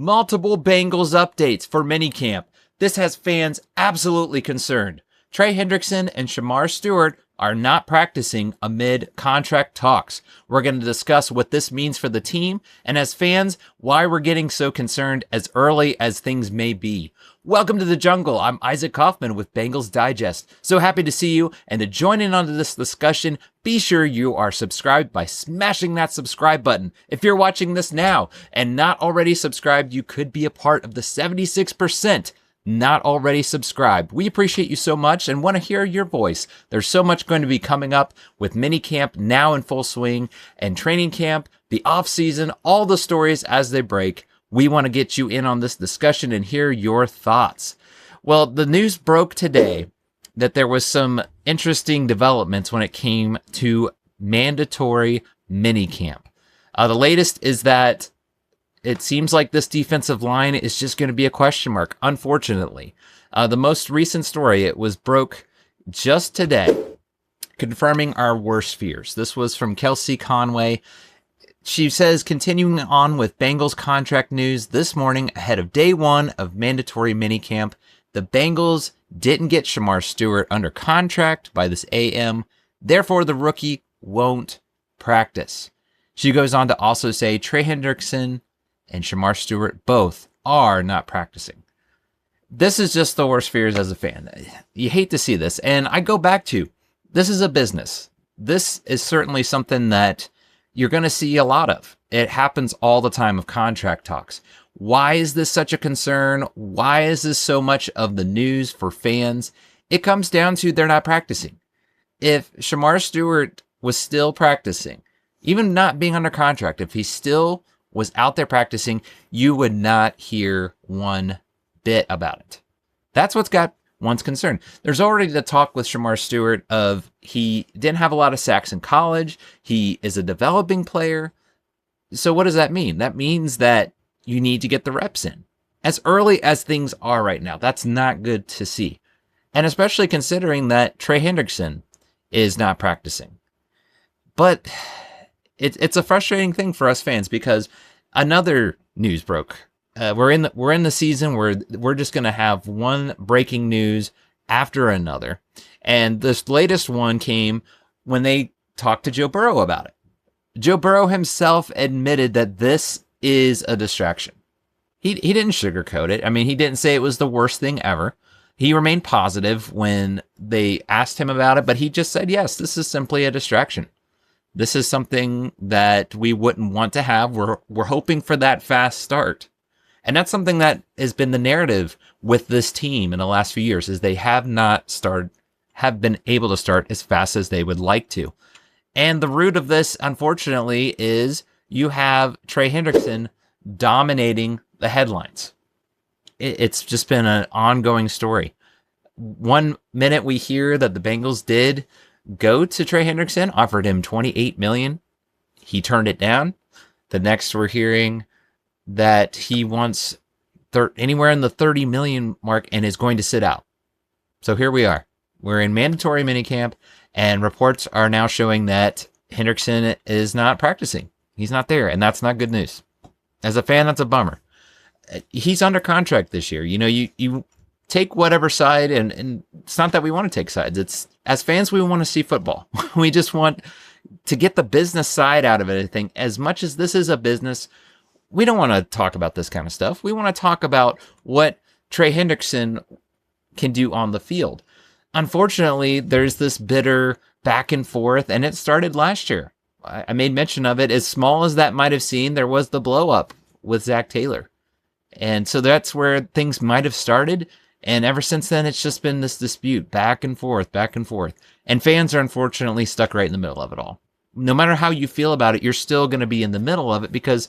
Multiple Bengals updates for minicamp. This has fans absolutely concerned. Trey Hendrickson and Shamar Stewart are not practicing amid contract talks. We're going to discuss what this means for the team, and as fans, why we're getting so concerned as early as things may be. Welcome to the jungle. I'm Isaac Coffman with Bengals Digest. So happy to see you, and to join in on this discussion, be sure you are subscribed by smashing that subscribe button. If you're watching this now and not already subscribed, you could be a part of the 76% not already subscribed. We appreciate you so much and want to hear your voice. There's so much going to be coming up with minicamp now in full swing, and training camp, the off season, all the stories as they break. We want to get you in on this discussion and hear your thoughts. Well, the news broke today that there was some interesting developments when it came to mandatory minicamp. The latest is that it seems like this defensive line is just going to be a question mark, unfortunately. The most recent story, it was broke just today, confirming our worst fears. This was from Kelsey Conway. She says, continuing on with Bengals contract news this morning ahead of day one of mandatory minicamp, the Bengals didn't get Shamar Stewart under contract by this AM. Therefore, the rookie won't practice. She goes on to also say Trey Hendrickson and Shamar Stewart both are not practicing. This is just the worst fears as a fan. You hate to see this. And I go back to, this is a business. This is certainly something that you're going to see a lot of. It happens all the time of contract talks. Why is this such a concern? Why is this so much of the news for fans? It comes down to they're not practicing. If Shamar Stewart was still practicing, even not being under contract, if he still was out there practicing, you would not hear one bit about it. That's what's got one's concern. There's already the talk with Shamar Stewart of he didn't have a lot of sacks in college. He is a developing player. So what does that mean? That means that you need to get the reps in. As early as things are right now, that's not good to see. And especially considering that Trey Hendrickson is not practicing. But it's a frustrating thing for us fans because another news broke. We're in the season where we're just going to have one breaking news after another. And this latest one came when they talked to Joe Burrow about it. Joe Burrow himself admitted that this is a distraction. He didn't sugarcoat it. I mean, he didn't say it was the worst thing ever. He remained positive when they asked him about it, but he just said, yes, this is simply a distraction. This is something that we wouldn't want to have. We're hoping for that fast start. And that's something that has been the narrative with this team in the last few years, is they have been able to start as fast as they would like to. And the root of this, unfortunately, is you have Trey Hendrickson dominating the headlines. It's just been an ongoing story. One minute we hear that the Bengals did go to Trey Hendrickson, offered him $28 million. He turned it down. The next we're hearing that he wants anywhere in the $30 million mark and is going to sit out. So here we are. We're in mandatory minicamp, and reports are now showing that Hendrickson is not practicing. He's not there, and that's not good news. As a fan, that's a bummer. He's under contract this year. You know, you take whatever side, and it's not that we want to take sides. It's, as fans, we want to see football. We just want to get the business side out of it. I think as much as this is a business, we don't want to talk about this kind of stuff. We want to talk about what Trey Hendrickson can do on the field. Unfortunately, there's this bitter back and forth, and it started last year. I made mention of it. As small as that might have seemed, there was the blow up with Zach Taylor. And so that's where things might have started. And ever since then, it's just been this dispute back and forth, back and forth. And fans are unfortunately stuck right in the middle of it all. No matter how you feel about it, you're still going to be in the middle of it because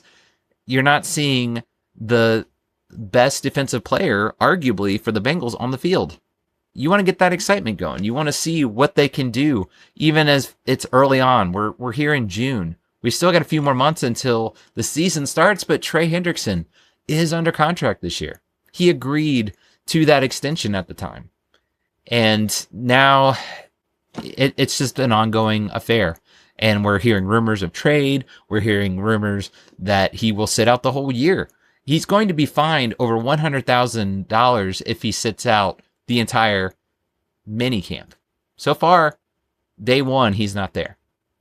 you're not seeing the best defensive player, arguably, for the Bengals on the field. You want to get that excitement going. You want to see what they can do, even as it's early on. We're here in June. We still got a few more months until the season starts, but Trey Hendrickson is under contract this year. He agreed to that extension at the time. And now it's just an ongoing affair. And we're hearing rumors of trade. We're hearing rumors that he will sit out the whole year. He's going to be fined over $100,000 if he sits out the entire minicamp. So far, day one, he's not there.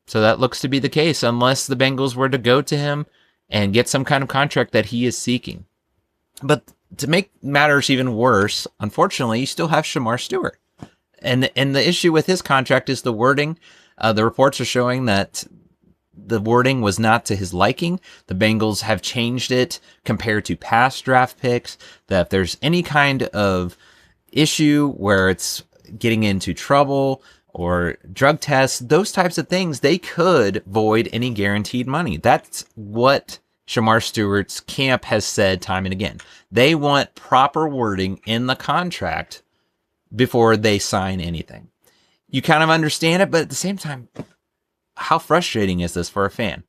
So that looks to be the case unless the Bengals were to go to him and get some kind of contract that he is seeking. But to make matters even worse, unfortunately, you still have Shamar Stewart. And the issue with his contract is the wording. The reports are showing that the wording was not to his liking. The Bengals have changed it compared to past draft picks, that if there's any kind of issue where it's getting into trouble or drug tests, those types of things, they could void any guaranteed money. That's what Shamar Stewart's camp has said time and again. They want proper wording in the contract before they sign anything. You kind of understand it, but at the same time, how frustrating is this for a fan?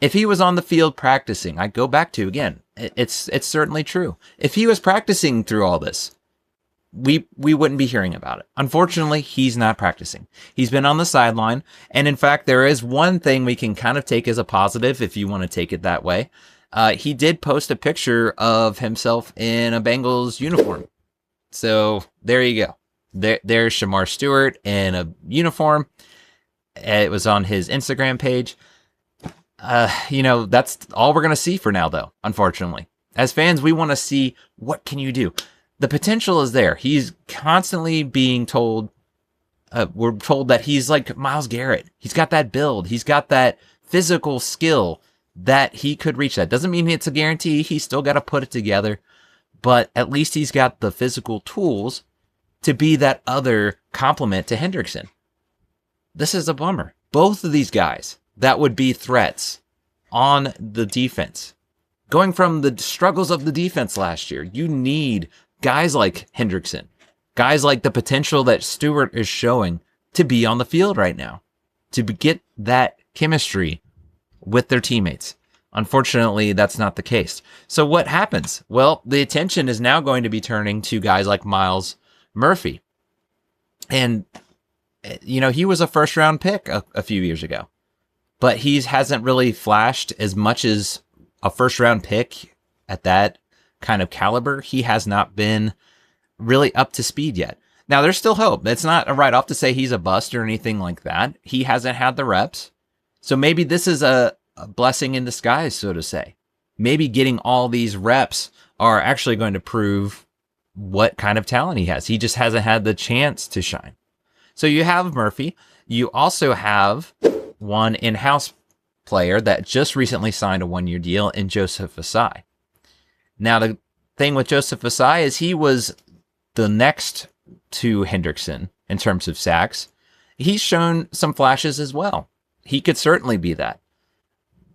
If he was on the field practicing, I go back to, again, it's certainly true. If he was practicing through all this, we wouldn't be hearing about it. Unfortunately, he's not practicing. He's been on the sideline. And in fact, there is one thing we can kind of take as a positive if you want to take it that way. He did post a picture of himself in a Bengals uniform. So there you go. There's Shamar Stewart in a uniform. It was on his Instagram page. That's all we're going to see for now, though, unfortunately. As fans, we want to see, what can you do? The potential is there. He's constantly being told, we're told that he's like Myles Garrett. He's got that build. He's got that physical skill that he could reach that. Doesn't mean it's a guarantee. He's still got to put it together. But at least he's got the physical tools to be that other complement to Hendrickson. This is a bummer. Both of these guys that would be threats on the defense. Going from the struggles of the defense last year, you need guys like Hendrickson, guys like the potential that Stewart is showing to be on the field right now, to get that chemistry with their teammates. Unfortunately, that's not the case. So what happens? Well, the attention is now going to be turning to guys like Myles Murphy. And, he was a first-round pick a few years ago. But he hasn't really flashed as much as a first-round pick at that kind of caliber. He has not been really up to speed yet. Now, there's still hope. It's not a write-off to say he's a bust or anything like that. He hasn't had the reps. So maybe this is a blessing in disguise, so to say. Maybe getting all these reps are actually going to prove what kind of talent he has. He just hasn't had the chance to shine. So you have Murphy. You also have one in-house player that just recently signed a one-year deal in Joseph Osai. Now, the thing with Joseph Osai is he was the next to Hendrickson in terms of sacks. He's shown some flashes as well. He could certainly be that.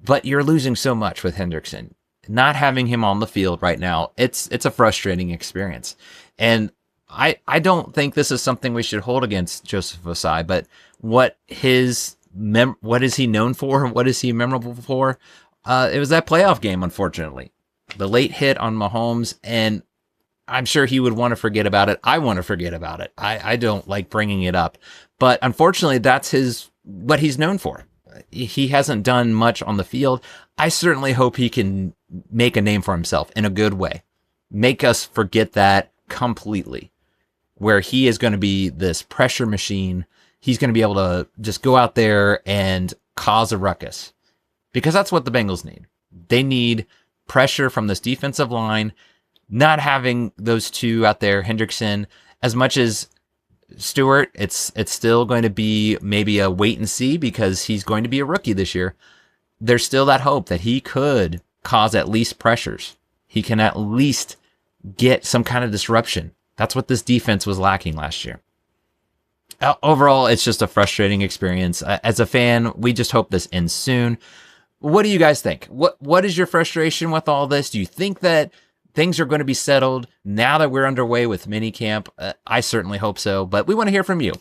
But you're losing so much with Hendrickson. Not having him on the field right now, it's a frustrating experience. And I don't think this is something we should hold against Joseph Osai, but what is he known for? What is he memorable for? It was that playoff game, unfortunately. The late hit on Mahomes, and I'm sure he would want to forget about it. I want to forget about it. I don't like bringing it up. But unfortunately, that's what he's known for. He hasn't done much on the field. I certainly hope he can make a name for himself in a good way. Make us forget that completely, where he is going to be this pressure machine. He's going to be able to just go out there and cause a ruckus, because that's what the Bengals need. They need pressure from this defensive line, not having those two out there, Hendrickson, as much as Stewart, it's still going to be maybe a wait and see because he's going to be a rookie this year. There's still that hope that he could cause at least pressures. He can at least get some kind of disruption. That's what this defense was lacking last year. Overall, it's just a frustrating experience. As a fan, we just hope this ends soon. What do you guys think? What is your frustration with all this? Do you think that things are going to be settled now that we're underway with minicamp? I certainly hope so, but we want to hear from you.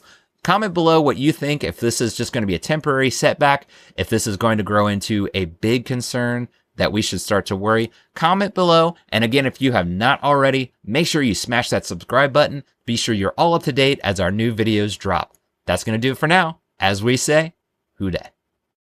Comment below what you think, if this is just going to be a temporary setback, if this is going to grow into a big concern that we should start to worry. Comment below. And again, if you have not already, make sure you smash that subscribe button. Be sure you're all up to date as our new videos drop. That's going to do it for now. As we say, who dat?